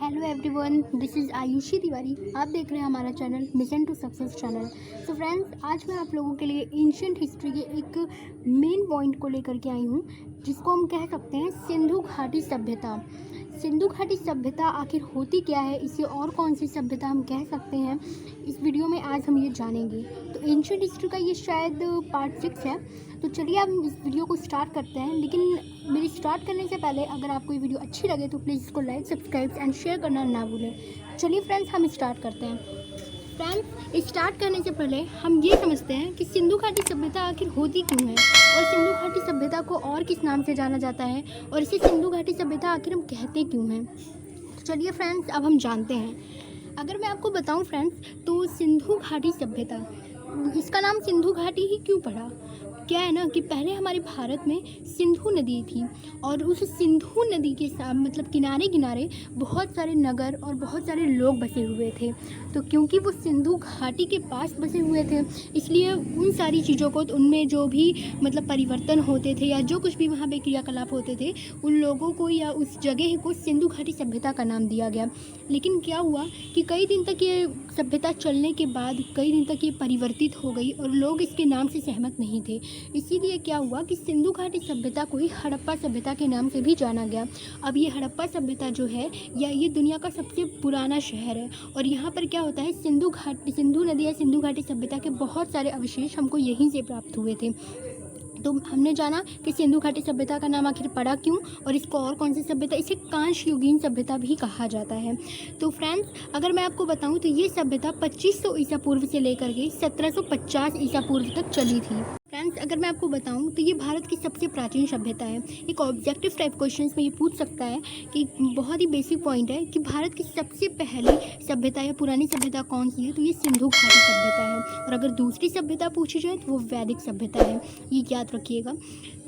Hello everyone, this is Ayushi Tiwari. आप देख रहे हैं हमारा channel mission to success channel. So friends, आज मैं आप लोगों के लिए एंशियंट हिस्ट्री के एक मेन पॉइंट को लेकर के आई हूँ, जिसको हम कह सकते हैं सिंधु घाटी सभ्यता। सिंधु घाटी सभ्यता आखिर होती क्या है, इसे और कौन सी सभ्यता हम कह सकते हैं, इस वीडियो में आज हम ये जानेंगे। तो एंशियंट हिस्ट्री का ये शायद पार्ट 6 है। तो चलिए हम इस वीडियो को स्टार्ट करते हैं। लेकिन मेरी स्टार्ट करने से पहले अगर आपको ये वीडियो अच्छी लगे तो प्लीज़ इसको लाइक, सब्सक्राइब एंड शेयर करना ना भूलें। चलिए फ्रेंड्स, हम स्टार्ट करते हैं। फ्रेंड्स, स्टार्ट करने से पहले हम ये समझते हैं कि सिंधु घाटी सभ्यता आखिर होती क्यों है, और सिंधु घाटी सभ्यता को और किस नाम से जाना जाता है, और इसे सिंधु घाटी सभ्यता आखिर हम कहते क्यों हैं। तो चलिए फ्रेंड्स, अब हम जानते हैं। अगर मैं आपको बताऊं फ्रेंड्स, तो सिंधु घाटी सभ्यता, इसका नाम सिंधु घाटी ही क्यों पड़ा। क्या है ना कि पहले हमारे भारत में सिंधु नदी थी, और उस सिंधु नदी के मतलब किनारे किनारे बहुत सारे नगर और बहुत सारे लोग बसे हुए थे। तो क्योंकि वो सिंधु घाटी के पास बसे हुए थे, इसलिए उन सारी चीज़ों को, उनमें जो भी मतलब परिवर्तन होते थे या जो कुछ भी वहाँ पे क्रियाकलाप होते थे, उन लोगों को या उस जगह को सिंधु घाटी सभ्यता का नाम दिया गया। लेकिन क्या हुआ कि कई दिन तक ये सभ्यता चलने के बाद कई दिन तक ये परिवर्तित हो गई और लोग इसके नाम से सहमत नहीं थे। इसीलिए क्या हुआ कि सिंधु घाटी सभ्यता को ही हड़प्पा सभ्यता के नाम से भी जाना गया। अब ये हड़प्पा सभ्यता जो है, या ये दुनिया का सबसे पुराना शहर है, और यहाँ पर क्या होता है, सिंधु नदी या सिंधु घाटी सभ्यता के बहुत सारे अवशेष हमको यहीं से प्राप्त हुए थे। तो हमने जाना कि सिंधु घाटी सभ्यता का नाम आखिर पड़ा क्यों, और इसको और कौन सी सभ्यता, इसे कांस्य युगीन सभ्यता भी कहा जाता है। तो फ्रेंड्स, अगर मैं आपको बताऊं तो ये सभ्यता 2500 ईसा पूर्व से लेकर के 1750 ईसा पूर्व तक चली थी। फ्रेंड्स, अगर मैं आपको बताऊं तो ये भारत की सबसे प्राचीन सभ्यता है। एक ऑब्जेक्टिव टाइप क्वेश्चंस में ये पूछ सकता है कि बहुत ही बेसिक पॉइंट है कि भारत की सबसे पहली सभ्यता या पुरानी सभ्यता कौन सी है, तो ये सिंधु घाटी सभ्यता है। और अगर दूसरी सभ्यता पूछी जाए तो वो वैदिक सभ्यता है, ये याद रखिएगा।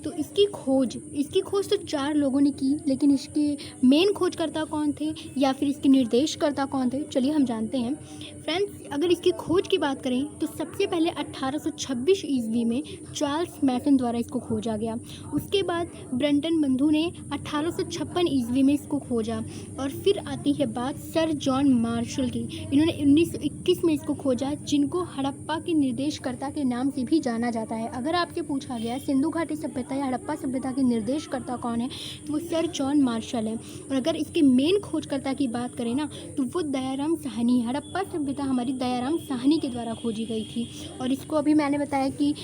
तो इसकी खोज तो 4 लोगों ने की, लेकिन इसके मेन खोजकर्ता कौन थे या फिर इसके निर्देशकर्ता कौन थे, चलिए हम जानते हैं। फ्रेंड्स, अगर इसकी खोज की बात करें तो सबसे पहले 1826 ईस्वी में चार्ल्स मैसन द्वारा इसको खोजा गया। उसके बाद ब्रंटन बंधु ने 1856 ईस्वी में इसको खोजा, और फिर आती है बात सर जॉन मार्शल की। इन्होंने 1921 में इसको खोजा, जिनको हड़प्पा के निर्देशकर्ता के नाम से भी जाना जाता है। अगर आपसे पूछा गया सिंधु घाटी सभ्यता या हड़प्पा सभ्यता के निर्देशकर्ता कौन है, तो वो सर जॉन मार्शल है। और अगर इसके मेन खोजकर्ता की बात करें ना, तो वो दयाराम साहनी। हड़प्पा सभ्यता हमारी दयाराम साहनी के द्वारा खोजी गई थी। और इसको अभी मैंने बताया कि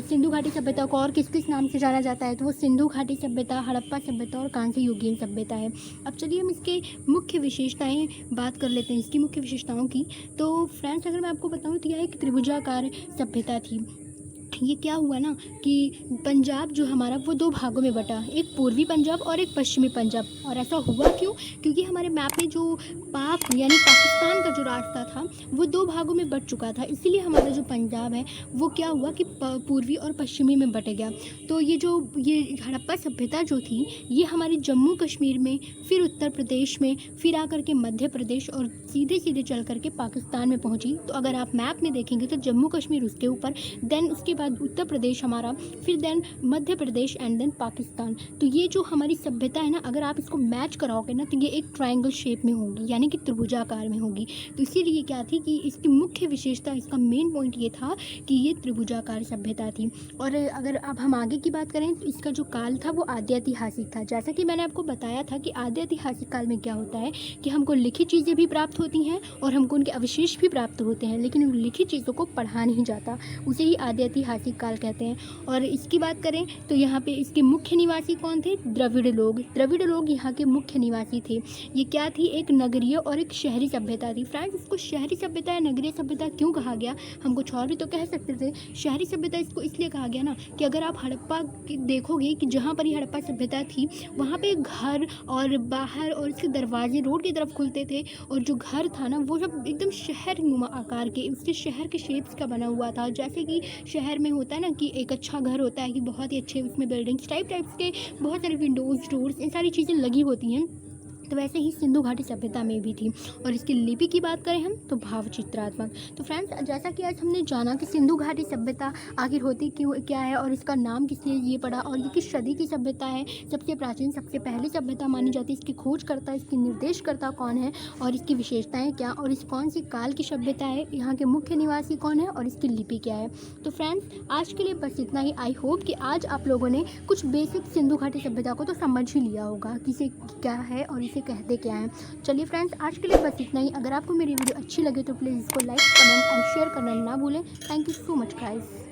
सिंधु घाटी सभ्यता को और किस किस नाम से जाना जाता है, तो वो सिंधु घाटी सभ्यता, हड़प्पा सभ्यता और कांस्य युगीन सभ्यता है। अब चलिए हम इसके मुख्य विशेषताएं बात कर लेते हैं, इसकी मुख्य विशेषताओं की। तो फ्रेंड्स, अगर मैं आपको बताऊं तो यह एक त्रिभुजाकार सभ्यता थी। ये क्या हुआ ना कि पंजाब जो हमारा वो 2 भागों में बटा, एक पूर्वी पंजाब और एक पश्चिमी पंजाब। और ऐसा हुआ क्यों, क्योंकि हमारे मैप में जो पाक यानी पाकिस्तान का जो रास्ता था वो 2 भागों में बट चुका था। इसीलिए हमारा जो पंजाब है वो क्या हुआ कि पूर्वी और पश्चिमी में बट गया। तो ये हड़प्पा सभ्यता जो थी, ये हमारे जम्मू कश्मीर में, फिर उत्तर प्रदेश में, फिर आकर के मध्य प्रदेश, और सीधे सीधे चल करके पाकिस्तान में पहुंची। तो अगर आप मैप में देखेंगे तो जम्मू कश्मीर उसके ऊपर, देन उसके बाद उत्तर प्रदेश हमारा, फिर then Madhya Pradesh and then Pakistan. तो ये जो हमारी सभ्यता है ना, अगर आप इसको मैच कराओगे ना, तो ये एक ट्रायंगल शेप में होगी, यानी कि त्रिभुजाकार में होगी। तो इसीलिए क्या थी कि इसकी मुख्य विशेषता, इसका मेन पॉइंट ये था कि ये त्रिभुजाकार सभ्यता थी। और अगर अब हम आगे की बात करें तो इसका जो काल था वो आद्य ऐतिहासिक था। जैसा कि मैंने आपको बताया था कि आद्य ऐतिहासिक काल में क्या होता है कि हमको लिखित चीज़ें भी प्राप्त होती हैं और हमको उनके अवशेष भी प्राप्त होते हैं, लेकिन उन लिखित चीज़ों को पढ़ा नहीं जाता, उसे ही आद्य ऐतिहासिक काल कहते हैं। और इसकी बात करें तो यहाँ पे इसके मुख्य निवासी कौन थे, द्रविड़ लोग यहाँ के मुख्य निवासी थे। ये क्या थी, एक नगरीय और एक शहरी सभ्यता थी। फ्रेंड्स, इसको शहरी सभ्यता या नगरीय सभ्यता क्यों कहा गया, हम कुछ और भी तो कह सकते थे। शहरी सभ्यता इसको इसलिए कहा गया ना कि अगर आप हड़प्पा देखोगे कि जहाँ पर ये हड़प्पा सभ्यता थी, वहाँ पे घर और बाहर और इसके दरवाजे रोड की तरफ खुलते थे, और जो घर था ना वो सब एकदम शहर नुमा आकार के, उसके शहर के शेप्स का बना हुआ था। जैसे कि शहर में होता है ना कि एक अच्छा घर होता है कि बहुत ही अच्छे उसमें बिल्डिंग्स टाइप्स के बहुत सारे विंडोज़, डोर्स, इन सारी चीज़ें लगी होती हैं। तो वैसे ही सिंधु घाटी सभ्यता में भी थी। और इसकी लिपि की बात करें हम तो भावचित्रात्मक। तो फ्रेंड्स, जैसा कि आज हमने जाना कि सिंधु घाटी सभ्यता आखिर होती क्यों क्या है और इसका नाम किसने ये पड़ा और ये किस सदी की सभ्यता है, सबसे प्राचीन सबसे पहली सभ्यता मानी जाती है, इसकी खोजकर्ता इसकी निर्देशकर्ता कौन है और इसकी विशेषताएं क्या, और इस कौन सी काल की सभ्यता है, यहाँ के मुख्य निवासी कौन है और इसकी लिपि क्या है। तो फ्रेंड्स, आज के लिए बस इतना ही। आई होप कि आज आप लोगों ने कुछ बेसिक सिंधु घाटी सभ्यता को तो समझ ही लिया होगा कि इसे क्या है और इसे कहते क्या हैं। चलिए फ्रेंड्स, आज के लिए बस इतना ही। अगर आपको मेरी वीडियो अच्छी लगे तो प्लीज़ इसको लाइक कमेंट एंड शेयर करना ना भूलें। Thank you so much guys.